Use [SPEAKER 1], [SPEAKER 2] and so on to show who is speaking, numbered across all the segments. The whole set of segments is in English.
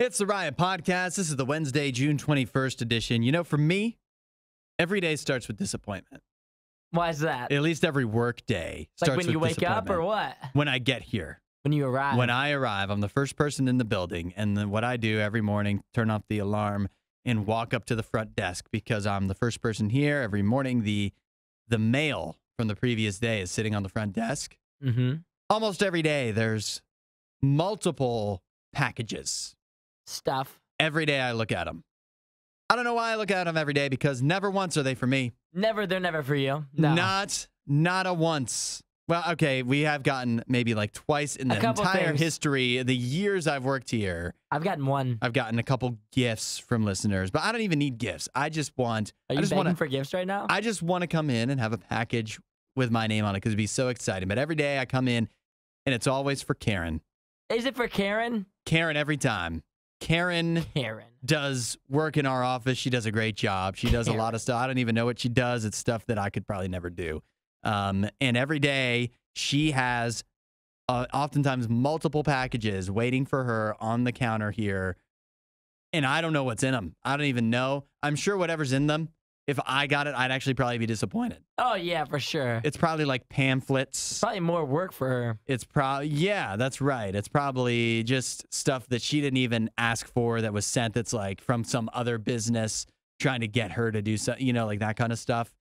[SPEAKER 1] It's the Riot Podcast. This is the Wednesday, June 21st edition. You know, for me, every day starts with disappointment.
[SPEAKER 2] Why is that?
[SPEAKER 1] At least every work day starts
[SPEAKER 2] Like when
[SPEAKER 1] with
[SPEAKER 2] you wake up or
[SPEAKER 1] disappointment.
[SPEAKER 2] what?
[SPEAKER 1] When I get here.
[SPEAKER 2] When you arrive.
[SPEAKER 1] When I arrive, I'm the first person in the building. And then what I do every morning, turn off the alarm and walk up to the front desk because I'm the first person here. Every morning, the mail from the previous day is sitting on the front desk.
[SPEAKER 2] Mm-hmm.
[SPEAKER 1] Almost every day, there's multiple packages.
[SPEAKER 2] Stuff.
[SPEAKER 1] Every day I look at them. I don't know why I look at them every day because never once are they for me.
[SPEAKER 2] They're never for you. No.
[SPEAKER 1] Not a once. Well, okay, we have gotten maybe like twice in the entire history, the years I've worked here.
[SPEAKER 2] I've gotten one.
[SPEAKER 1] I've gotten a couple gifts from listeners, but I don't even need gifts. I just want.
[SPEAKER 2] Are you begging for gifts right now?
[SPEAKER 1] I just want to come in and have a package with my name on it because it'd be so exciting. But every day I come in, and it's always for Karen.
[SPEAKER 2] Is it for Karen?
[SPEAKER 1] Karen every time. Karen does work in our office. She does a great job. She does a lot of stuff. I don't even know what she does. It's stuff that I could probably never do. And every day she has oftentimes multiple packages waiting for her on the counter here. And I don't know what's in them. I don't even know. I'm sure whatever's in them, if I got it, I'd actually probably be disappointed.
[SPEAKER 2] Oh, yeah, for sure.
[SPEAKER 1] It's probably like pamphlets.
[SPEAKER 2] Probably more work for her.
[SPEAKER 1] It's probably, yeah, that's right. It's probably just stuff that she didn't even ask for that was sent that's like from some other business trying to get her to do something, you know, like that kind of stuff.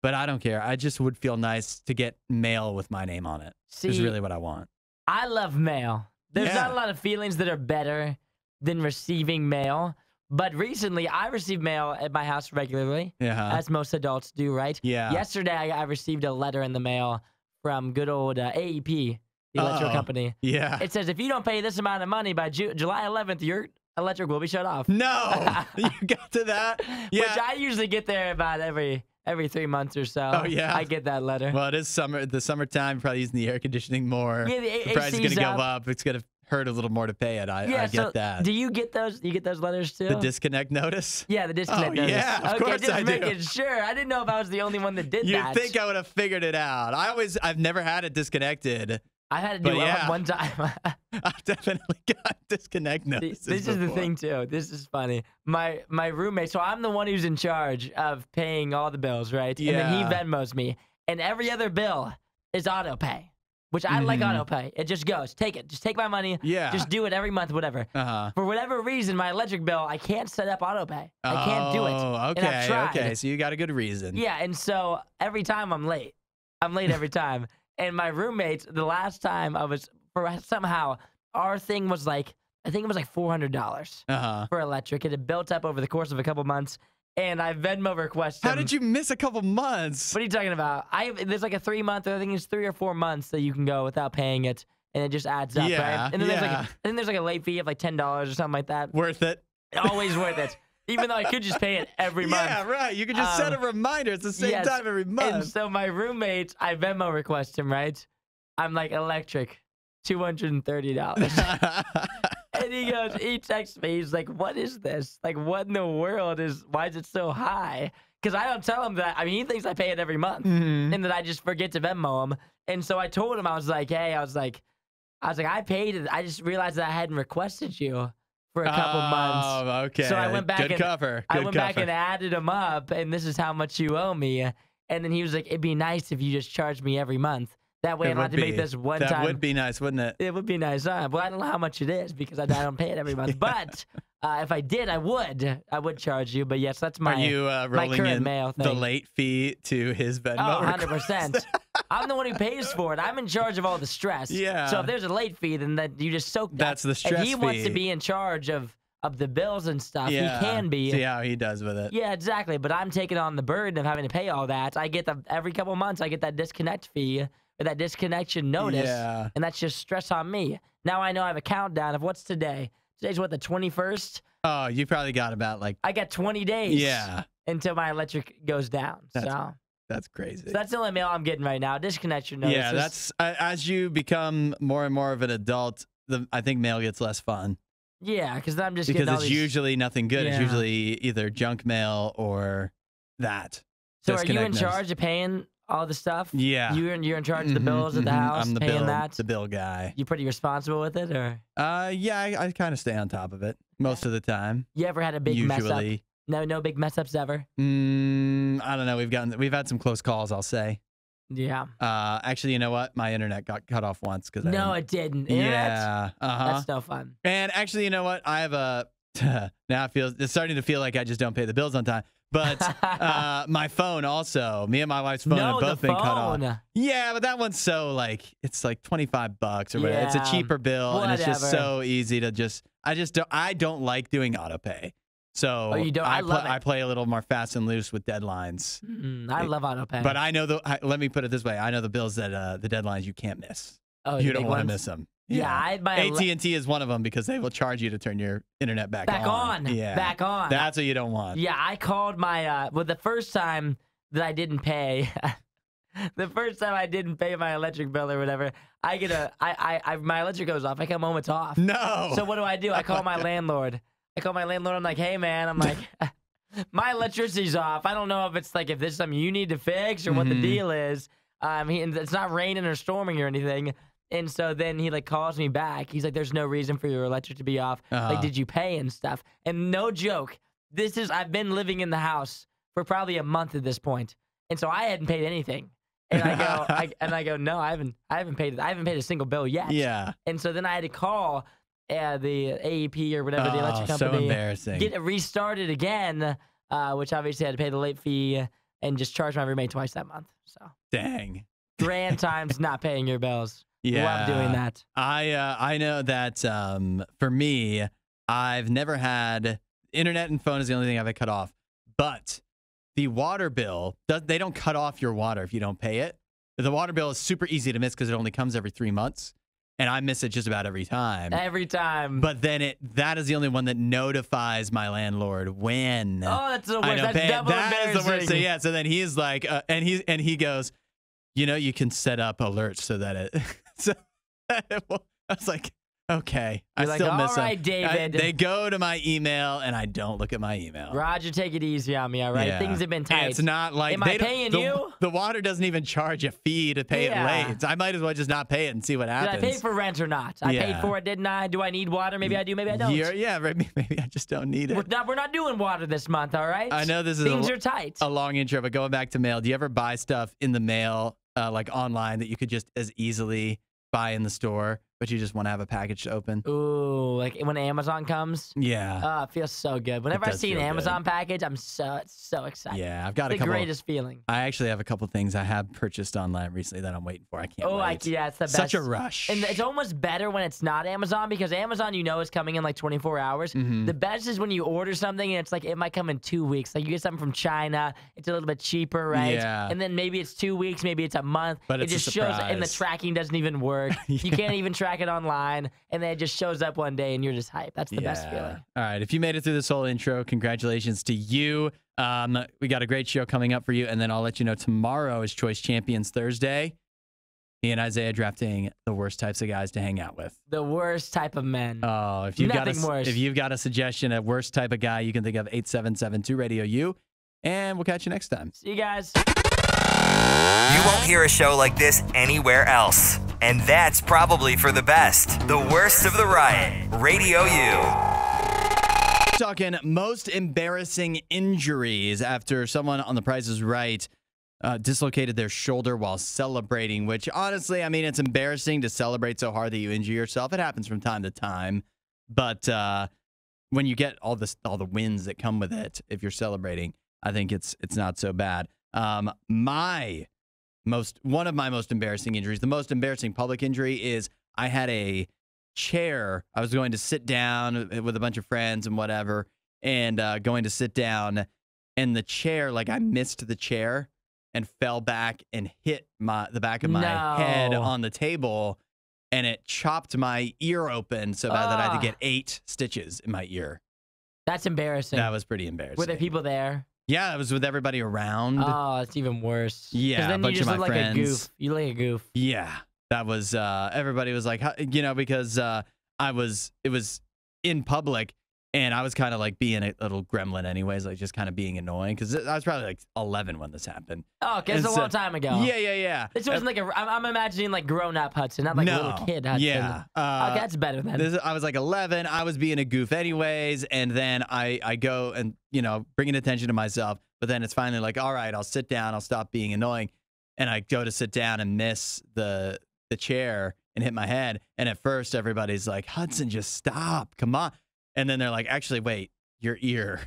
[SPEAKER 1] But I don't care. I just would feel nice to get mail with my name on it. See, is really what I want.
[SPEAKER 2] I love mail. There's not a lot of feelings that are better than receiving mail. But recently, I received mail at my house regularly, as most adults do, right?
[SPEAKER 1] Yeah.
[SPEAKER 2] Yesterday, I received a letter in the mail from good old AEP, the electric company.
[SPEAKER 1] Yeah.
[SPEAKER 2] It says, if you don't pay this amount of money by July 11th, your electric will be shut off.
[SPEAKER 1] No! You got to that? Yeah.
[SPEAKER 2] Which I usually get there about every 3 months or so.
[SPEAKER 1] Oh, yeah?
[SPEAKER 2] I get that letter.
[SPEAKER 1] Well, it is summer. The summertime, probably using the air conditioning more.
[SPEAKER 2] Yeah, the
[SPEAKER 1] price is going to go up. It's going to hurt a little more to pay it. I get that.
[SPEAKER 2] Do you get those? You get those letters too?
[SPEAKER 1] The disconnect notice?
[SPEAKER 2] Yeah, the disconnect notice.
[SPEAKER 1] Yeah, of course I do.
[SPEAKER 2] Making sure. I didn't know if I was the only one that did that.
[SPEAKER 1] You'd think I would have figured it out. I've never had it disconnected.
[SPEAKER 2] I had to do it one time.
[SPEAKER 1] I've definitely got disconnect notices.
[SPEAKER 2] This is the thing too. This is funny. My roommate. So I'm the one who's in charge of paying all the bills, right?
[SPEAKER 1] Yeah.
[SPEAKER 2] And then he Venmos me, and every other bill is auto pay. Which I like auto pay. It just goes. Take it. Just take my money.
[SPEAKER 1] Yeah.
[SPEAKER 2] Just do it every month, whatever. For whatever reason, my electric bill, I can't set up auto pay. I can't do it.
[SPEAKER 1] Oh, okay.
[SPEAKER 2] And I've tried.
[SPEAKER 1] Okay. So you got a good reason.
[SPEAKER 2] Yeah, and so every time I'm late. I'm late every time. And my roommate, the last time somehow, our thing was like, I think it was like $400 for electric. It had built up over the course of a couple months. And I Venmo requested.
[SPEAKER 1] How did you miss a couple months?
[SPEAKER 2] What are you talking about? There's like a 3 month, I think it's 3 or 4 months that you can go without paying it, and it just adds up, right? And then there's like a late fee of like $10 or something like that.
[SPEAKER 1] Worth it.
[SPEAKER 2] Always worth it. Even though I could just pay it every month.
[SPEAKER 1] Yeah, right. You could just set a reminder. It's the same time every month.
[SPEAKER 2] And so my roommate, I Venmo request him, right? I'm like, electric, $230. And he texts me, he's like, what is this? Like, what in the world why is it so high? Because I don't tell him that. I mean, he thinks I pay it every month and that I just forget to Venmo him. And so I told him, I was like, I paid it. I just realized that I hadn't requested you for a couple months.
[SPEAKER 1] Oh, okay.
[SPEAKER 2] So I went back
[SPEAKER 1] back
[SPEAKER 2] and added them up, and this is how much you owe me. And then he was like, it'd be nice if you just charged me every month. That way I don't have to make this one time.
[SPEAKER 1] That would be nice, wouldn't it?
[SPEAKER 2] It would be nice. Well, I don't know how much it is because I don't pay it every month. But if I did, I would charge you. But yes, that's my,
[SPEAKER 1] Are you rolling in
[SPEAKER 2] mail thing.
[SPEAKER 1] The late fee to his Venmo?
[SPEAKER 2] Oh, 100%. I'm the one who pays for it. I'm in charge of all the stress.
[SPEAKER 1] Yeah.
[SPEAKER 2] So if there's a late fee, then you just soak that.
[SPEAKER 1] That's the stress
[SPEAKER 2] and he
[SPEAKER 1] fee.
[SPEAKER 2] wants to be in charge of the bills and stuff.
[SPEAKER 1] Yeah.
[SPEAKER 2] He can be.
[SPEAKER 1] See how he does with it.
[SPEAKER 2] Yeah, exactly. But I'm taking on the burden of having to pay all that. I get every couple months, I get that disconnect fee or that disconnection notice.
[SPEAKER 1] Yeah.
[SPEAKER 2] And that's just stress on me. Now I know I have a countdown of what's today. Today's what, the 21st?
[SPEAKER 1] Oh, you probably got about like...
[SPEAKER 2] I got 20 days.
[SPEAKER 1] Yeah.
[SPEAKER 2] Until my electric goes down.
[SPEAKER 1] That's crazy.
[SPEAKER 2] So that's the only mail I'm getting right now. Disconnection notices.
[SPEAKER 1] Yeah, that's as you become more and more of an adult, I think mail gets less fun.
[SPEAKER 2] Yeah, because I'm just
[SPEAKER 1] because
[SPEAKER 2] getting all
[SPEAKER 1] it's
[SPEAKER 2] these...
[SPEAKER 1] usually nothing good.
[SPEAKER 2] Yeah.
[SPEAKER 1] It's usually either junk mail or that.
[SPEAKER 2] So are you in charge of paying all the stuff?
[SPEAKER 1] Yeah.
[SPEAKER 2] You're in charge of the bills at the house,
[SPEAKER 1] I'm
[SPEAKER 2] paying that?
[SPEAKER 1] the bill guy.
[SPEAKER 2] You pretty responsible with it, or?
[SPEAKER 1] Yeah, I kind of stay on top of it most of the time.
[SPEAKER 2] You ever had a big mess up? No big mess ups ever?
[SPEAKER 1] I don't know. We've had some close calls, I'll say.
[SPEAKER 2] Yeah.
[SPEAKER 1] Actually, you know what? My internet got cut off once because
[SPEAKER 2] No, it didn't.
[SPEAKER 1] Yeah.
[SPEAKER 2] That's no fun.
[SPEAKER 1] And actually, you know what? I have a now it's starting to feel like I just don't pay the bills on time. But my phone also, me and my wife's phone have both been cut off. Yeah, but that one's so it's like $25 or whatever.
[SPEAKER 2] Yeah,
[SPEAKER 1] it's a cheaper bill, and it's just so easy to I don't like doing auto pay. So
[SPEAKER 2] you don't?
[SPEAKER 1] I play a little more fast and loose with deadlines.
[SPEAKER 2] I love auto pay.
[SPEAKER 1] But I know let me put it this way. I know the bills that the deadlines you can't miss.
[SPEAKER 2] Oh,
[SPEAKER 1] you don't want to miss them.
[SPEAKER 2] Yeah,
[SPEAKER 1] AT&T is one of them because they will charge you to turn your internet back on. Yeah.
[SPEAKER 2] Back on.
[SPEAKER 1] That's what you don't want.
[SPEAKER 2] Yeah, I called my the first time that I didn't pay the first time I didn't pay my electric bill or whatever, I get my electric goes off. I come home, it's off.
[SPEAKER 1] No.
[SPEAKER 2] So what do? I call my landlord. I'm like, hey man, I'm like, my electricity's off. I don't know if it's if this is something you need to fix or what the deal is. It's not raining or storming or anything. And so then he calls me back. He's like, there's no reason for your electric to be off. Did you pay and stuff? And no joke, I've been living in the house for probably a month at this point. And so I hadn't paid anything. And I go, no, I haven't paid it. I haven't paid a single bill yet.
[SPEAKER 1] Yeah.
[SPEAKER 2] And so then I had to call the AEP or whatever, the electric company.
[SPEAKER 1] So embarrassing.
[SPEAKER 2] Get it restarted again, which obviously I had to pay the late fee and just charge my roommate twice that month. So
[SPEAKER 1] dang.
[SPEAKER 2] Grand times not paying your bills.
[SPEAKER 1] Yeah.
[SPEAKER 2] Love doing that.
[SPEAKER 1] I know that for me, I've never had internet and phone is the only thing I've had cut off. But the water bill, they don't cut off your water if you don't pay it. The water bill is super easy to miss because it only comes every 3 months. And I miss it just about every time.
[SPEAKER 2] Every time.
[SPEAKER 1] But then that is the only one that notifies my landlord when.
[SPEAKER 2] Oh, that's the worst. That's double embarrassing.
[SPEAKER 1] That is the worst. So yeah. So then he's like, and he goes, you can set up alerts so that it. So I was like, okay.
[SPEAKER 2] You're
[SPEAKER 1] I still miss them.
[SPEAKER 2] All right, David.
[SPEAKER 1] They go to my email, and I don't look at my email.
[SPEAKER 2] Roger, take it easy on me, all right?
[SPEAKER 1] Yeah.
[SPEAKER 2] Things have been tight.
[SPEAKER 1] It's not like
[SPEAKER 2] am I paying you?
[SPEAKER 1] The water doesn't even charge a fee to pay it late. I might as well just not pay it and see what happens.
[SPEAKER 2] Did I pay for rent or not? I paid for it, didn't I? Do I need water? Maybe I do. Maybe I don't.
[SPEAKER 1] Maybe I just don't need it.
[SPEAKER 2] We're not doing water this month, all right?
[SPEAKER 1] I know this is
[SPEAKER 2] things are tight.
[SPEAKER 1] A long intro, but going back to mail, do you ever buy stuff in the mail, online, that you could just as easily buy in the store, but you just want to have a package to open?
[SPEAKER 2] Ooh, like when Amazon comes?
[SPEAKER 1] Yeah.
[SPEAKER 2] Oh, it feels so good. Whenever I see an Amazon package, I'm so excited.
[SPEAKER 1] Yeah, I've got
[SPEAKER 2] it's the greatest feeling.
[SPEAKER 1] I actually have a couple things I have purchased online recently that I'm waiting for. I can't wait.
[SPEAKER 2] Yeah, it's the best.
[SPEAKER 1] Such a rush.
[SPEAKER 2] And it's almost better when it's not Amazon, because Amazon, is coming in 24 hours. The best is when you order something and it's it might come in 2 weeks. Like you get something from China, it's a little bit cheaper, right?
[SPEAKER 1] Yeah.
[SPEAKER 2] And then maybe it's 2 weeks, maybe it's a month.
[SPEAKER 1] But
[SPEAKER 2] it just shows, and the tracking doesn't even work. You can't even track it online, and then it just shows up one day and you're just hyped. That's the best feeling.
[SPEAKER 1] All right, if you made it through this whole intro, congratulations to you. We got a great show coming up for you, and then I'll let you know tomorrow is Choice Champions Thursday. Me and Isaiah drafting the worst types of guys to hang out with.
[SPEAKER 2] The worst type of men.
[SPEAKER 1] Oh, if you've got a suggestion, a worst type of guy, you can think of 8772 Radio U, and we'll catch you next time.
[SPEAKER 2] See you guys.
[SPEAKER 3] You won't hear a show like this anywhere else. And that's probably for the best. The worst of the riot. Radio U.
[SPEAKER 1] Talking most embarrassing injuries after someone on The Price is Right dislocated their shoulder while celebrating, which honestly, it's embarrassing to celebrate so hard that you injure yourself. It happens from time to time. But when you get all the wins that come with it, if you're celebrating, I think it's not so bad. One of my most embarrassing injuries, the most embarrassing public injury, is I had a chair. I was going to sit down with a bunch of friends and whatever, and going to sit down, and the chair, I missed the chair and fell back and hit the back of my head on the table, and it chopped my ear open so bad that I had to get 8 stitches in my ear.
[SPEAKER 2] That's embarrassing.
[SPEAKER 1] That was pretty embarrassing.
[SPEAKER 2] Were there people there?
[SPEAKER 1] Yeah, I was with everybody around.
[SPEAKER 2] Oh, it's even worse.
[SPEAKER 1] Yeah,
[SPEAKER 2] then
[SPEAKER 1] a bunch
[SPEAKER 2] you just
[SPEAKER 1] of my
[SPEAKER 2] look like
[SPEAKER 1] friends.
[SPEAKER 2] a goof. You look like a goof.
[SPEAKER 1] Yeah, that was, everybody was like, because it was in public, And I was kind of like being a little gremlin anyways, like just kind of being annoying because I was probably like 11 when this happened.
[SPEAKER 2] Oh, okay, it's a long time ago.
[SPEAKER 1] Yeah.
[SPEAKER 2] This wasn't like I'm imagining like grown-up Hudson, not like a little kid Hudson.
[SPEAKER 1] Yeah.
[SPEAKER 2] Okay, that's better then.
[SPEAKER 1] I was like 11. I was being a goof anyways. And then I go and, bringing attention to myself. But then it's finally like, all right, I'll sit down. I'll stop being annoying. And I go to sit down and miss the chair and hit my head. And at first everybody's like, Hudson, just stop. Come on. And then they're like, actually, wait, your ear,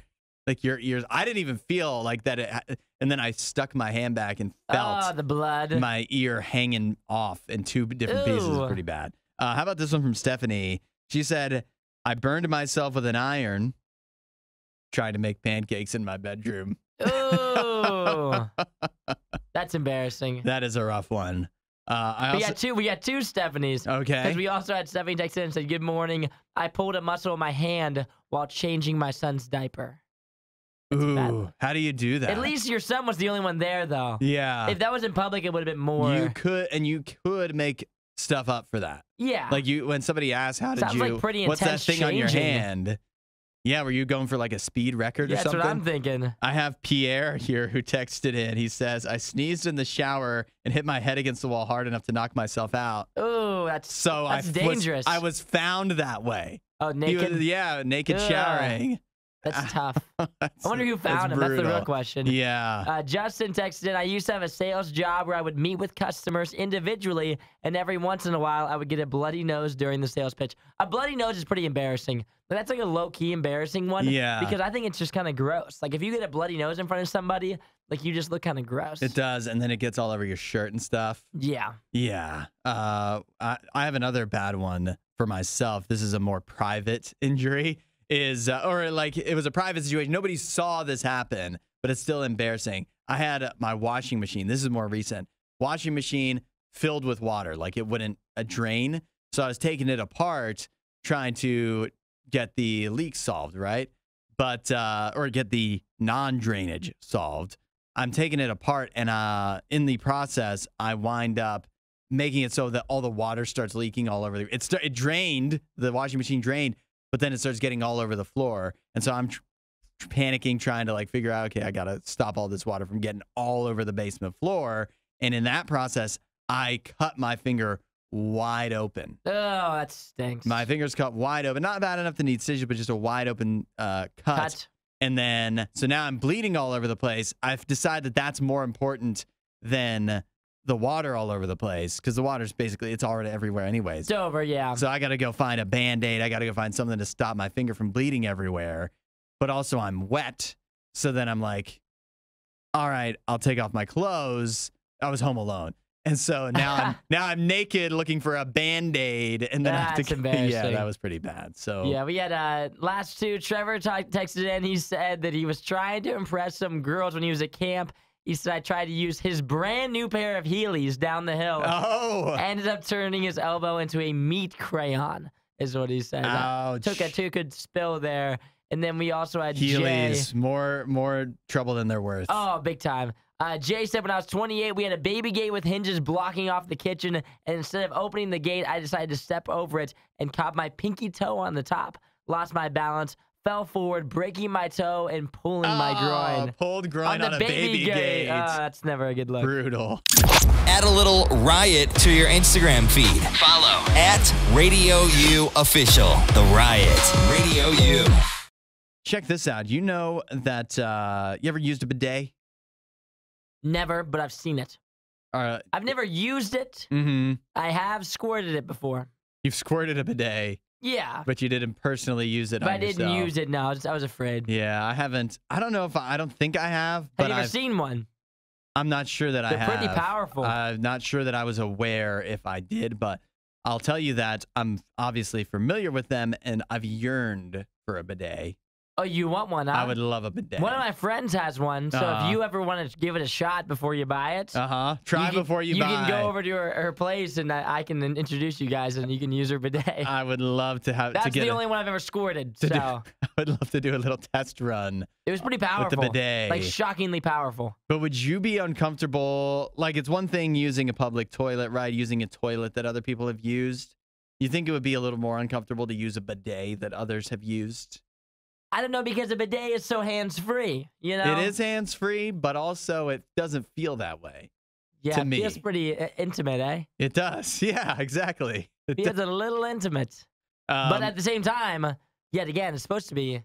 [SPEAKER 1] like your ears. I didn't even feel like that. And then I stuck my hand back and felt
[SPEAKER 2] the blood,
[SPEAKER 1] my ear hanging off in 2 different pieces. It was pretty bad. How about this one from Stephanie? She said, I burned myself with an iron trying to make pancakes in my bedroom.
[SPEAKER 2] Ooh, that's embarrassing.
[SPEAKER 1] That is a rough one.
[SPEAKER 2] We got two Stephanies.
[SPEAKER 1] Okay.
[SPEAKER 2] Because we also had Stephanie text in and said, good morning. I pulled a muscle in my hand while changing my son's diaper.
[SPEAKER 1] Ooh, how do you do that?
[SPEAKER 2] At least your son was the only one there, though.
[SPEAKER 1] Yeah.
[SPEAKER 2] If that was in public, it would have been more.
[SPEAKER 1] You could make stuff up for that.
[SPEAKER 2] Yeah.
[SPEAKER 1] Like when somebody asks, how did
[SPEAKER 2] Sounds
[SPEAKER 1] you,
[SPEAKER 2] like pretty
[SPEAKER 1] what's that
[SPEAKER 2] intense
[SPEAKER 1] thing on your
[SPEAKER 2] changing.
[SPEAKER 1] hand? Yeah, were you going for like a speed record or
[SPEAKER 2] That's
[SPEAKER 1] something?
[SPEAKER 2] what I'm thinking.
[SPEAKER 1] I have Pierre here who texted in. He says, I sneezed in the shower and hit my head against the wall hard enough to knock myself out.
[SPEAKER 2] Ooh, that's dangerous.
[SPEAKER 1] I was found that way.
[SPEAKER 2] Oh, naked?
[SPEAKER 1] Naked showering.
[SPEAKER 2] That's tough. I wonder who found him. That's the real question.
[SPEAKER 1] Yeah.
[SPEAKER 2] Justin texted in, I used to have a sales job where I would meet with customers individually, and every once in a while, I would get a bloody nose during the sales pitch. A bloody nose is pretty embarrassing. But that's like a low-key embarrassing one.
[SPEAKER 1] Yeah.
[SPEAKER 2] Because I think it's just kind of gross. Like, if you get a bloody nose in front of somebody, like, you just look kind of gross.
[SPEAKER 1] It does, and then it gets all over your shirt and stuff.
[SPEAKER 2] Yeah.
[SPEAKER 1] Yeah. I have another bad one for myself. This is a more private injury. Or like it was a private situation. Nobody saw this happen, but it's still embarrassing. I had my washing machine. This is more recent. Washing machine filled with water, like it wouldn't drain. So I was taking it apart, trying to get the leak solved, right? But or get the non-drainage solved. I'm taking it apart, and in the process, I wind up making it so that all the water starts leaking all over. It drained. The washing machine drained. But then it starts getting all over the floor. And so I'm panicking, trying to like figure out, okay, I got to stop all this water from getting all over the basement floor. And in that process, I cut my finger wide open.
[SPEAKER 2] Oh, that stinks.
[SPEAKER 1] My finger's cut wide open. Not bad enough to need stitches, but just a wide open cut. And then, so now I'm bleeding all over the place. I've decided that's more important than the water all over the place, because the water's basically, it's already everywhere anyways.
[SPEAKER 2] It's over, yeah.
[SPEAKER 1] So I got to go find a Band-Aid. I got to go find something to stop my finger from bleeding everywhere. But also I'm wet. So then I'm like, all right, I'll take off my clothes. I was home alone. And so now I'm naked looking for a Band-Aid. And then I have to,
[SPEAKER 2] embarrassing.
[SPEAKER 1] Yeah, that was pretty bad. So
[SPEAKER 2] yeah, we had last two. Trevor texted in. He said that he was trying to impress some girls when he was at camp. He said, I tried to use his brand new pair of Heelys down the hill.
[SPEAKER 1] Oh.
[SPEAKER 2] Ended up turning his elbow into a meat crayon, is what he said.
[SPEAKER 1] Ouch.
[SPEAKER 2] Took a good spill there. And then we also had
[SPEAKER 1] Heelys,
[SPEAKER 2] Jay.
[SPEAKER 1] more trouble than they're worth.
[SPEAKER 2] Oh, big time. Jay said, when I was 28, we had a baby gate with hinges blocking off the kitchen. And instead of opening the gate, I decided to step over it and caught my pinky toe on the top. Lost my balance. Fell forward, breaking my toe and pulling my groin.
[SPEAKER 1] Pulled groin on a baby gate.
[SPEAKER 2] That's never a good look.
[SPEAKER 1] Brutal.
[SPEAKER 3] Add a little riot to your Instagram feed. Follow @RadioU Official. The Riot. Radio U.
[SPEAKER 1] Check this out. You know that you ever used a bidet?
[SPEAKER 2] Never, but I've seen it. I've never used it.
[SPEAKER 1] Mm-hmm.
[SPEAKER 2] I have squirted it before.
[SPEAKER 1] You've squirted a bidet.
[SPEAKER 2] Yeah.
[SPEAKER 1] But you didn't personally use it
[SPEAKER 2] But
[SPEAKER 1] on
[SPEAKER 2] I didn't
[SPEAKER 1] yourself.
[SPEAKER 2] use it, no. I was afraid.
[SPEAKER 1] Yeah, I haven't. I don't know if I don't think I have. But
[SPEAKER 2] Have you ever seen one?
[SPEAKER 1] I'm not sure that I have.
[SPEAKER 2] They're pretty powerful.
[SPEAKER 1] I'm not sure that I was aware if I did, but I'll tell you that I'm obviously familiar with them, and I've yearned for a bidet.
[SPEAKER 2] Oh, you want one, huh?
[SPEAKER 1] I would love a bidet.
[SPEAKER 2] One of my friends has one, so if you ever want to give it a shot before you buy it.
[SPEAKER 1] Try before you buy.
[SPEAKER 2] You can go over to her place, and I can introduce you guys, and you can use her bidet.
[SPEAKER 1] I would love to have.
[SPEAKER 2] That's the only one I've ever squirted, so.
[SPEAKER 1] I would love to do a little test run.
[SPEAKER 2] It was pretty powerful.
[SPEAKER 1] With the bidet.
[SPEAKER 2] Like, shockingly powerful.
[SPEAKER 1] But would you be uncomfortable? Like, it's one thing using a public toilet, right? Using a toilet that other people have used. You think it would be a little more uncomfortable to use a bidet that others have used?
[SPEAKER 2] I don't know, because a bidet is so hands-free, you know?
[SPEAKER 1] It is hands-free, but also it doesn't feel that way.
[SPEAKER 2] Yeah,
[SPEAKER 1] to
[SPEAKER 2] it
[SPEAKER 1] me.
[SPEAKER 2] feels pretty intimate, eh?
[SPEAKER 1] It does. Yeah, exactly. It
[SPEAKER 2] Feels a little intimate. But at the same time, yet again, it's supposed to be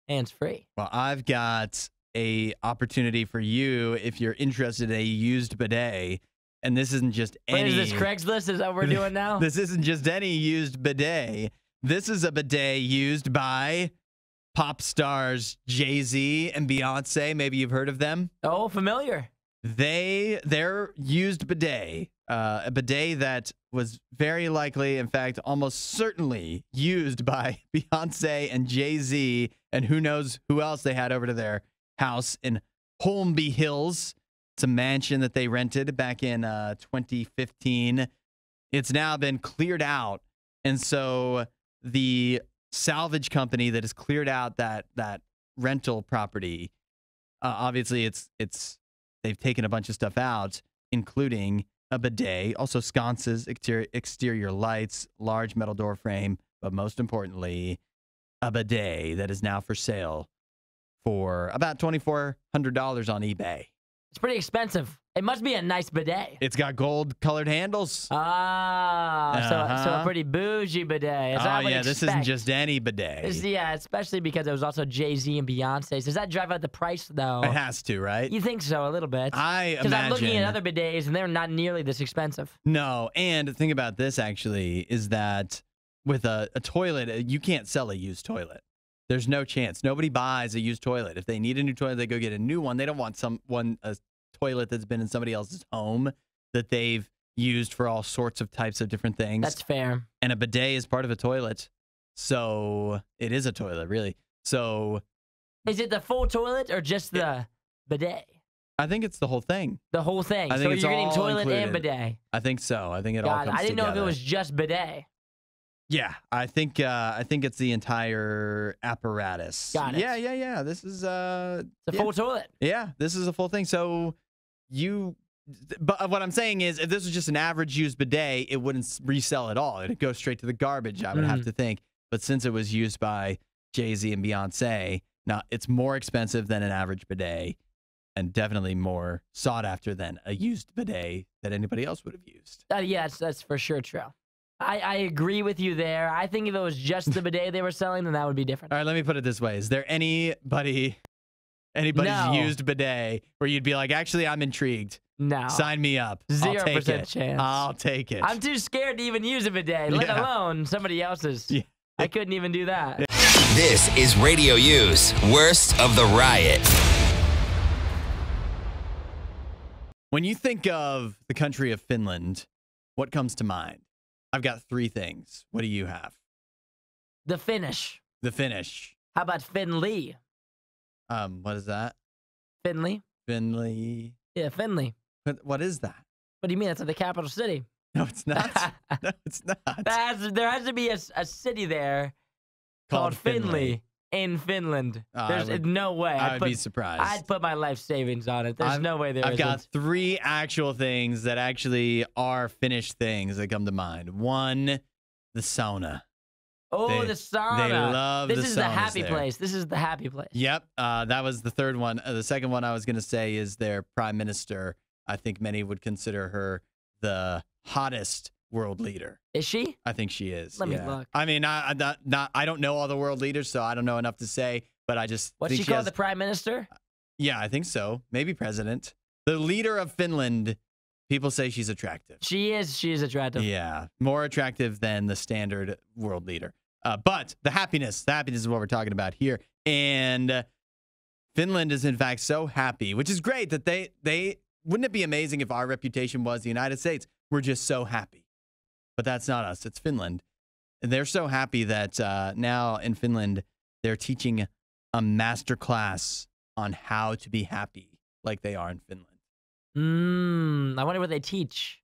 [SPEAKER 2] hands-free.
[SPEAKER 1] Well, I've got a opportunity for you if you're interested in a used bidet. And this isn't just any...
[SPEAKER 2] Wait, is this Craigslist? Is that what we're doing now?
[SPEAKER 1] This isn't just any used bidet. This is a bidet used by pop stars Jay-Z and Beyonce. Maybe you've heard of them.
[SPEAKER 2] Oh, familiar.
[SPEAKER 1] Their used bidet, a bidet that was very likely, in fact, almost certainly used by Beyonce and Jay-Z, and who knows who else they had over to their house in Holmby Hills. It's a mansion that they rented back in 2015. It's now been cleared out, and so the salvage company that has cleared out that rental property, obviously they've taken a bunch of stuff out, including a bidet, also sconces, exterior lights, large metal door frame, but most importantly, a bidet that is now for sale for about $2,400 on eBay.
[SPEAKER 2] It's pretty expensive. It must be a nice bidet.
[SPEAKER 1] It's got gold-colored handles.
[SPEAKER 2] Ah, so a pretty bougie bidet.
[SPEAKER 1] Oh, yeah, this isn't just any bidet.
[SPEAKER 2] Yeah, especially because it was also Jay-Z and Beyonce. Does that drive out the price, though?
[SPEAKER 1] It has to, right?
[SPEAKER 2] You think so, a little bit.
[SPEAKER 1] I imagine.
[SPEAKER 2] Because I'm looking at other bidets, and they're not nearly this expensive.
[SPEAKER 1] No, and the thing about this, actually, is that with a toilet, you can't sell a used toilet. There's no chance. Nobody buys a used toilet. If they need a new toilet, they go get a new one. They don't want a toilet that's been in somebody else's home that they've used for all sorts of types of different things.
[SPEAKER 2] That's fair.
[SPEAKER 1] And a bidet is part of a toilet. So it is a toilet, really. So
[SPEAKER 2] is it the full toilet or just the bidet?
[SPEAKER 1] I think it's the whole thing.
[SPEAKER 2] The whole thing.
[SPEAKER 1] I think
[SPEAKER 2] so
[SPEAKER 1] it's
[SPEAKER 2] you're getting
[SPEAKER 1] all
[SPEAKER 2] toilet
[SPEAKER 1] included.
[SPEAKER 2] and bidet.
[SPEAKER 1] I think so. I think it all comes together.
[SPEAKER 2] I didn't know if it was just bidet.
[SPEAKER 1] Yeah, I think it's the entire apparatus.
[SPEAKER 2] Got it.
[SPEAKER 1] Yeah. This is
[SPEAKER 2] the full toilet.
[SPEAKER 1] Yeah, this is a full thing. So but what I'm saying is, if this was just an average used bidet, it wouldn't resell at all. It'd go straight to the garbage, I would have to think. But since it was used by Jay-Z and Beyonce, now it's more expensive than an average bidet, and definitely more sought after than a used bidet that anybody else would have used.
[SPEAKER 2] Yeah, that's for sure true. I agree with you there. I think if it was just the bidet they were selling, then that would be different.
[SPEAKER 1] All right, let me put it this way. Is there anybody's used bidet where you'd be like, actually, I'm intrigued.
[SPEAKER 2] No.
[SPEAKER 1] Sign me up.
[SPEAKER 2] 0% chance.
[SPEAKER 1] I'll take it.
[SPEAKER 2] I'm too scared to even use a bidet, let alone somebody else's. Yeah. I couldn't even do that.
[SPEAKER 3] This is Radio U's Worst of the Riot.
[SPEAKER 1] When you think of the country of Finland, what comes to mind? I've got 3 things. What do you have?
[SPEAKER 2] The Finnish.
[SPEAKER 1] The Finnish.
[SPEAKER 2] How about Finley?
[SPEAKER 1] What is that?
[SPEAKER 2] Finley.
[SPEAKER 1] Finley.
[SPEAKER 2] Yeah, Finley.
[SPEAKER 1] What is that?
[SPEAKER 2] What do you mean? It's like the capital city.
[SPEAKER 1] No, it's not. No, it's not.
[SPEAKER 2] There has to be a city there called Finley in Finland. There's no way.
[SPEAKER 1] I would be surprised.
[SPEAKER 2] I'd put my life savings on it. There's no way there
[SPEAKER 1] I've
[SPEAKER 2] isn't.
[SPEAKER 1] got 3 actual things that actually are Finnish things that come to mind. 1, the sauna.
[SPEAKER 2] Oh, the sauna.
[SPEAKER 1] They love the saunas.
[SPEAKER 2] This is the happy place. This is the happy place.
[SPEAKER 1] Yep. That was the third one. The second one I was going to say is their prime minister. I think many would consider her the hottest world leader.
[SPEAKER 2] Is she?
[SPEAKER 1] I think she is.
[SPEAKER 2] Let me look.
[SPEAKER 1] I mean, I don't know all the world leaders, so I don't know enough to say, but I just
[SPEAKER 2] What's
[SPEAKER 1] think
[SPEAKER 2] she called, the prime minister?
[SPEAKER 1] Yeah, I think so. Maybe president. The leader of Finland, people say she's attractive.
[SPEAKER 2] She is attractive.
[SPEAKER 1] Yeah, more attractive than the standard world leader. But the happiness is what we're talking about here. And Finland is, in fact, so happy, which is great that they wouldn't it be amazing if our reputation was the United States? We're just so happy. But that's not us. It's Finland. And they're so happy that now in Finland, they're teaching a master class on how to be happy like they are in Finland.
[SPEAKER 2] I wonder what they teach.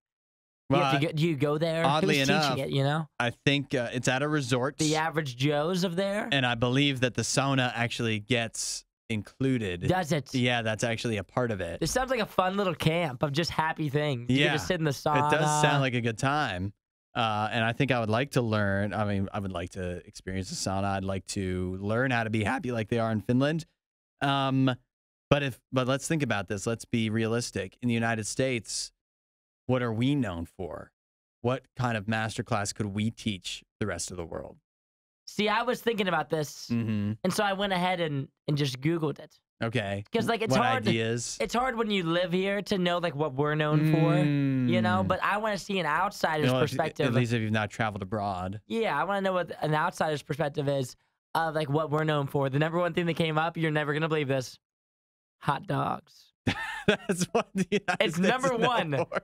[SPEAKER 1] Well,
[SPEAKER 2] do you go there?
[SPEAKER 1] Oddly
[SPEAKER 2] Who's
[SPEAKER 1] enough,
[SPEAKER 2] teaching it, you know?
[SPEAKER 1] I think it's at a resort.
[SPEAKER 2] The average Joes of there?
[SPEAKER 1] And I believe that the sauna actually gets included.
[SPEAKER 2] Does it?
[SPEAKER 1] Yeah, that's actually a part of it.
[SPEAKER 2] This sounds like a fun little camp of just happy things.
[SPEAKER 1] Yeah.
[SPEAKER 2] You can just sit in the sauna.
[SPEAKER 1] It does sound like a good time. And I think I would like to learn. I mean, I would like to experience a sauna. I'd like to learn how to be happy like they are in Finland. But let's think about this. Let's be realistic. In the United States, what are we known for? What kind of masterclass could we teach the rest of the world?
[SPEAKER 2] See, I was thinking about this, and so I went ahead and just Googled it.
[SPEAKER 1] Okay.
[SPEAKER 2] Because like it's
[SPEAKER 1] what
[SPEAKER 2] hard.
[SPEAKER 1] Ideas?
[SPEAKER 2] It's hard when you live here to know like what we're known for, you know. But I want to see an outsider's perspective.
[SPEAKER 1] At least if you've not traveled abroad.
[SPEAKER 2] Yeah, I want to know what an outsider's perspective is of like what we're known for. The number one thing that came up, you're never gonna believe this: hot dogs.
[SPEAKER 1] That's what the United
[SPEAKER 2] It's
[SPEAKER 1] States
[SPEAKER 2] number
[SPEAKER 1] is known
[SPEAKER 2] one.
[SPEAKER 1] for.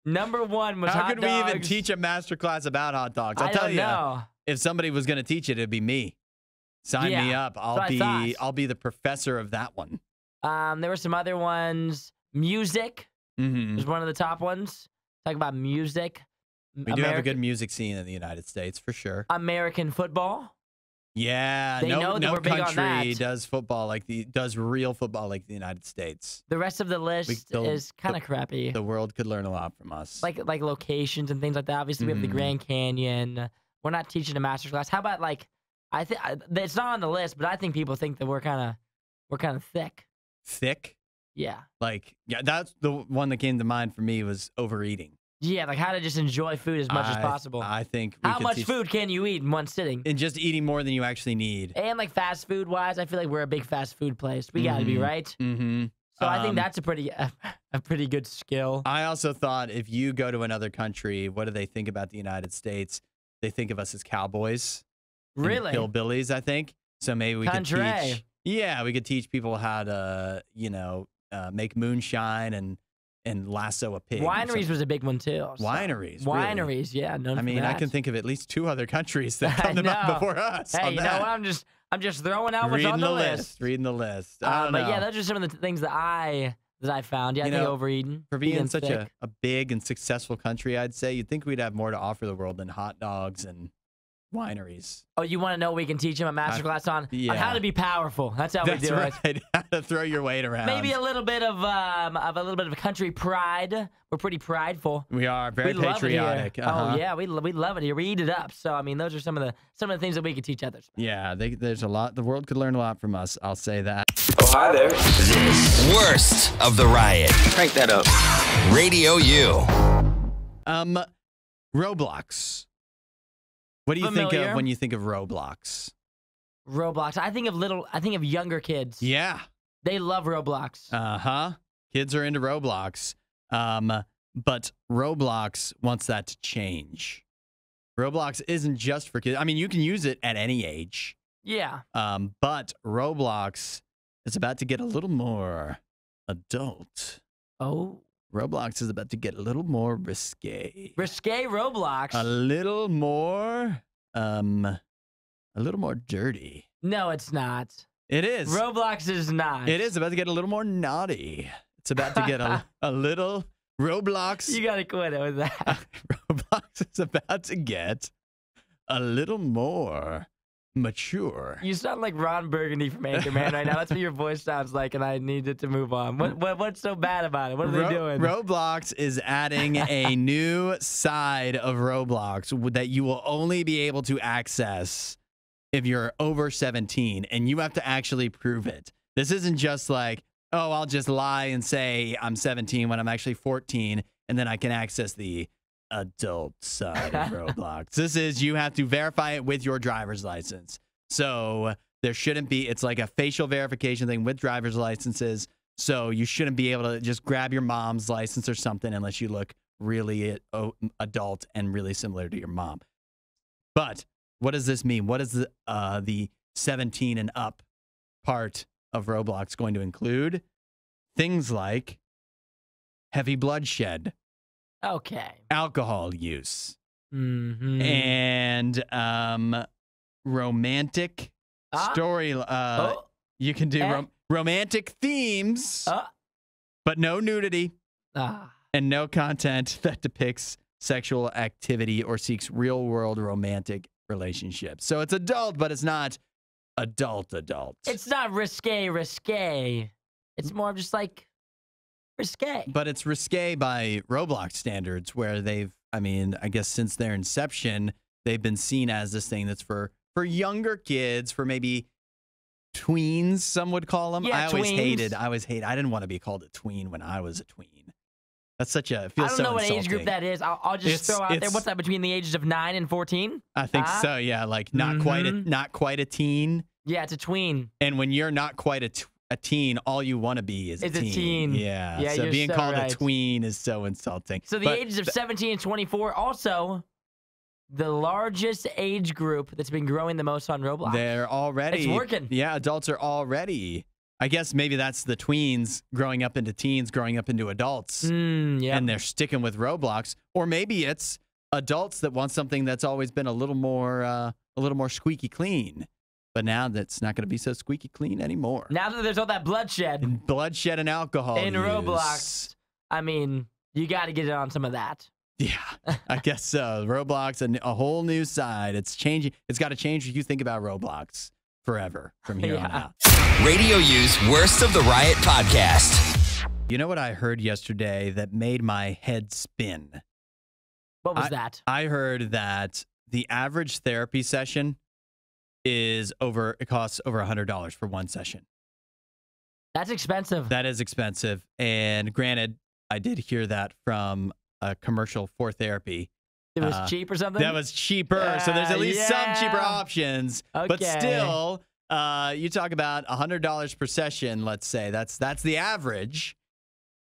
[SPEAKER 2] Number one was
[SPEAKER 1] How
[SPEAKER 2] hot
[SPEAKER 1] could
[SPEAKER 2] dogs.
[SPEAKER 1] we even teach a master class about hot dogs? I'll
[SPEAKER 2] I
[SPEAKER 1] tell
[SPEAKER 2] don't
[SPEAKER 1] you.
[SPEAKER 2] know.
[SPEAKER 1] If somebody was going to teach it, it'd be me. Sign me up. I'll be the professor of that one.
[SPEAKER 2] There were some other ones. Music was one of the top ones. Talk about music.
[SPEAKER 1] We do have a good music scene in the United States, for sure.
[SPEAKER 2] American football.
[SPEAKER 1] Yeah,
[SPEAKER 2] They know that
[SPEAKER 1] no
[SPEAKER 2] we're big on
[SPEAKER 1] country
[SPEAKER 2] that.
[SPEAKER 1] does real football like the United States.
[SPEAKER 2] The rest of the list is kind of crappy.
[SPEAKER 1] The world could learn a lot from us.
[SPEAKER 2] Like locations and things like that. Obviously, we have the Grand Canyon. We're not teaching a master class. How about like, I think it's not on the list, but I think people think that we're kind of thick.
[SPEAKER 1] Thick?
[SPEAKER 2] Yeah.
[SPEAKER 1] Like, yeah, that's the one that came to mind for me was overeating.
[SPEAKER 2] Yeah, like how to just enjoy food as much as possible.
[SPEAKER 1] I think
[SPEAKER 2] how much food can you eat in one sitting?
[SPEAKER 1] And just eating more than you actually need.
[SPEAKER 2] And like fast food wise, I feel like we're a big fast food place. We got to be, right?
[SPEAKER 1] Mm-hmm.
[SPEAKER 2] So I think that's a pretty good skill.
[SPEAKER 1] I also thought if you go to another country, what do they think about the United States? They think of us as cowboys.
[SPEAKER 2] Really?
[SPEAKER 1] Hillbillies, I think. So maybe we could teach. Yeah, we could teach people how to, make moonshine and lasso a pig.
[SPEAKER 2] Wineries was a big one too. So.
[SPEAKER 1] Wineries,
[SPEAKER 2] really? Yeah. Known for that.
[SPEAKER 1] I can think of at least 2 other countries that come to mind before us.
[SPEAKER 2] Hey, you know what? I'm just throwing out what's on the list.
[SPEAKER 1] Reading the list. I don't know.
[SPEAKER 2] But yeah, those are some of the things that I found. Yeah, I think overeating.
[SPEAKER 1] For being such a big and successful country, I'd say you'd think we'd have more to offer the world than hot dogs and wineries.
[SPEAKER 2] Oh, you want to know what we can teach them a masterclass on how to be powerful? That's how we do it.
[SPEAKER 1] How to throw your weight around.
[SPEAKER 2] Maybe a little bit of country pride. We're pretty prideful.
[SPEAKER 1] We are very patriotic.
[SPEAKER 2] Oh yeah, we love it here. We eat it up. So I mean, those are some of the things that we could teach others.
[SPEAKER 1] Yeah, there's a lot. The world could learn a lot from us. I'll say that.
[SPEAKER 4] Oh, hi there.
[SPEAKER 3] Worst of the riot.
[SPEAKER 4] Crank that up.
[SPEAKER 3] Radio U.
[SPEAKER 1] Roblox. What do you think of when you think of Roblox?
[SPEAKER 2] Roblox. I think of younger kids.
[SPEAKER 1] Yeah.
[SPEAKER 2] They love Roblox.
[SPEAKER 1] Uh-huh. Kids are into Roblox. But Roblox wants that to change. Roblox isn't just for kids. I mean, you can use it at any age.
[SPEAKER 2] Yeah.
[SPEAKER 1] But Roblox is about to get a little more adult.
[SPEAKER 2] Oh.
[SPEAKER 1] Roblox is about to get a little more risque.
[SPEAKER 2] Risque Roblox.
[SPEAKER 1] A little more dirty.
[SPEAKER 2] No, it's not.
[SPEAKER 1] It is.
[SPEAKER 2] Roblox is not.
[SPEAKER 1] It is about to get a little more naughty. It's about to get a little Roblox.
[SPEAKER 2] You gotta quit it with that.
[SPEAKER 1] Roblox is about to get a little more mature.
[SPEAKER 2] You sound like Ron Burgundy from Anchorman right now. That's what your voice sounds like, and I needed to move on. What's so bad about it? What are they doing?
[SPEAKER 1] Roblox is adding a new side of Roblox that you will only be able to access if you're over 17, and you have to actually prove it. This isn't just like, oh, I'll just lie and say I'm 17 when I'm actually 14, and then I can access the adult side of Roblox. This is, you have to verify it with your driver's license. So there shouldn't be, it's like a facial verification thing with driver's licenses. So you shouldn't be able to just grab your mom's license or something unless you look really adult and really similar to your mom. But what does this mean? What is the 17 and up part of Roblox going to include? Things like heavy bloodshed.
[SPEAKER 2] Okay.
[SPEAKER 1] Alcohol use. And romantic story. You can do romantic themes, but no nudity and no content that depicts sexual activity or seeks real-world romantic relationships. So it's adult, but it's not adult.
[SPEAKER 2] It's not risque. It's more of just like risque.
[SPEAKER 1] But it's risque by Roblox standards, where they've I mean, I guess since their inception, they've been seen as this thing that's for younger kids, for maybe tweens, some would call them.
[SPEAKER 2] Yeah,
[SPEAKER 1] I always
[SPEAKER 2] tweens.
[SPEAKER 1] hated. I didn't want to be called a tween when I was a tween. That's such a, it feels
[SPEAKER 2] I don't
[SPEAKER 1] so
[SPEAKER 2] know what age
[SPEAKER 1] insulting.
[SPEAKER 2] group that is. I'll just throw out there. What's that, between the ages of 9 and 14?
[SPEAKER 1] I think so, yeah. Like not quite a teen.
[SPEAKER 2] Yeah, it's a tween.
[SPEAKER 1] And when you're not quite a teen, all you want to be is a teen. Yeah.
[SPEAKER 2] Yeah,
[SPEAKER 1] so
[SPEAKER 2] you're
[SPEAKER 1] being
[SPEAKER 2] so
[SPEAKER 1] called
[SPEAKER 2] right.
[SPEAKER 1] a tween is so insulting.
[SPEAKER 2] So the ages of 17 and 24, also the largest age group that's been growing the most on Roblox.
[SPEAKER 1] They're already.
[SPEAKER 2] It's working.
[SPEAKER 1] Yeah, adults are already. I guess maybe that's the tweens growing up into teens, growing up into adults.
[SPEAKER 2] Yeah.
[SPEAKER 1] And they're sticking with Roblox. Or maybe it's adults that want something that's always been a little more squeaky clean. But now that's not going to be so squeaky clean anymore.
[SPEAKER 2] Now that there's all that bloodshed
[SPEAKER 1] And alcohol
[SPEAKER 2] in
[SPEAKER 1] use.
[SPEAKER 2] Roblox, I mean, you got to get it on some of that.
[SPEAKER 1] Yeah, I guess so. Roblox, a whole new side. It's changing. It's got to change what you think about Roblox forever from here on out.
[SPEAKER 3] Radio U's Worst of the Riot podcast.
[SPEAKER 1] You know what I heard yesterday that made my head spin?
[SPEAKER 2] What was that?
[SPEAKER 1] I heard that the average therapy session it costs over $100 for one session.
[SPEAKER 2] That's expensive.
[SPEAKER 1] That is expensive. And granted, I did hear that from a commercial for therapy.
[SPEAKER 2] It was cheap or something?
[SPEAKER 1] That was cheaper. So there's at least some cheaper options.
[SPEAKER 2] Okay.
[SPEAKER 1] But still, you talk about $100 per session, let's say. That's the average.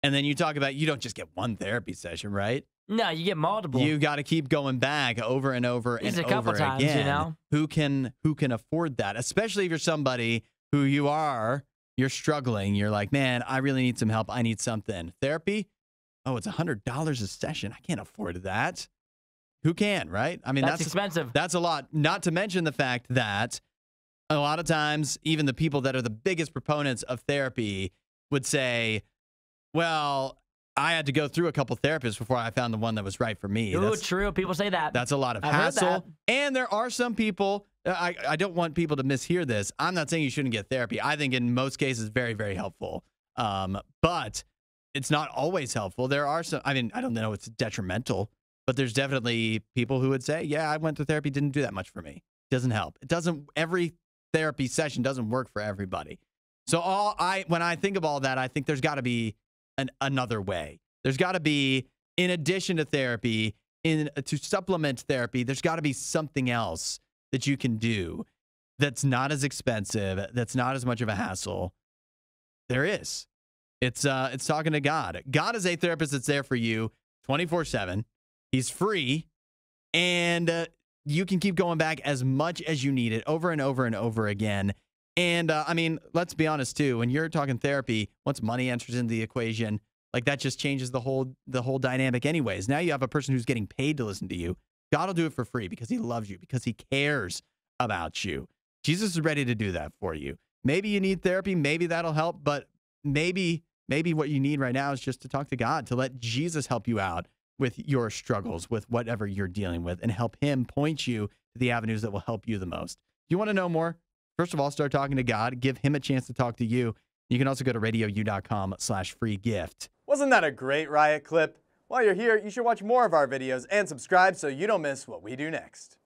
[SPEAKER 1] And then you talk about, you don't just get one therapy session, right?
[SPEAKER 2] No, you get multiple.
[SPEAKER 1] You got to keep going back over and over and
[SPEAKER 2] a couple
[SPEAKER 1] over
[SPEAKER 2] times,
[SPEAKER 1] again.
[SPEAKER 2] you know?
[SPEAKER 1] Who can afford that? Especially if you're somebody who you're struggling. You're like, man, I really need some help. I need something. Therapy? Oh, it's $100 a session. I can't afford that. Who can, right? I mean,
[SPEAKER 2] that's expensive.
[SPEAKER 1] That's a lot. Not to mention the fact that a lot of times, even the people that are the biggest proponents of therapy would say, well, I had to go through a couple therapists before I found the one that was right for me.
[SPEAKER 2] Ooh, true. People say that.
[SPEAKER 1] That's a lot of
[SPEAKER 2] I've heard
[SPEAKER 1] hassle.
[SPEAKER 2] that.
[SPEAKER 1] And there are some people, I don't want people to mishear this. I'm not saying you shouldn't get therapy. I think in most cases, very, very helpful. But it's not always helpful. There are some, I mean, I don't know, it's detrimental, but there's definitely people who would say, yeah, I went to therapy, didn't do that much for me. Doesn't help. Every therapy session doesn't work for everybody. So when I think of all that, I think there's got to be another way. There's got to be, in addition to therapy, to supplement therapy, there's got to be something else that you can do that's not as expensive, that's not as much of a hassle. There is. It's talking to God. God is a therapist that's there for you 24/7. He's free, and you can keep going back as much as you need it over and over and over again. And I mean, let's be honest too. When you're talking therapy, once money enters into the equation, like that just changes the whole dynamic. Anyways, now you have a person who's getting paid to listen to you. God will do it for free because He loves you, because He cares about you. Jesus is ready to do that for you. Maybe you need therapy, maybe that'll help, but maybe what you need right now is just to talk to God, to let Jesus help you out with your struggles, with whatever you're dealing with, and help Him point you to the avenues that will help you the most. Do you want to know more? First of all, start talking to God. Give Him a chance to talk to you. You can also go to RadioU.com/free gift.
[SPEAKER 4] Wasn't that a great Riot clip? While you're here, you should watch more of our videos and subscribe so you don't miss what we do next.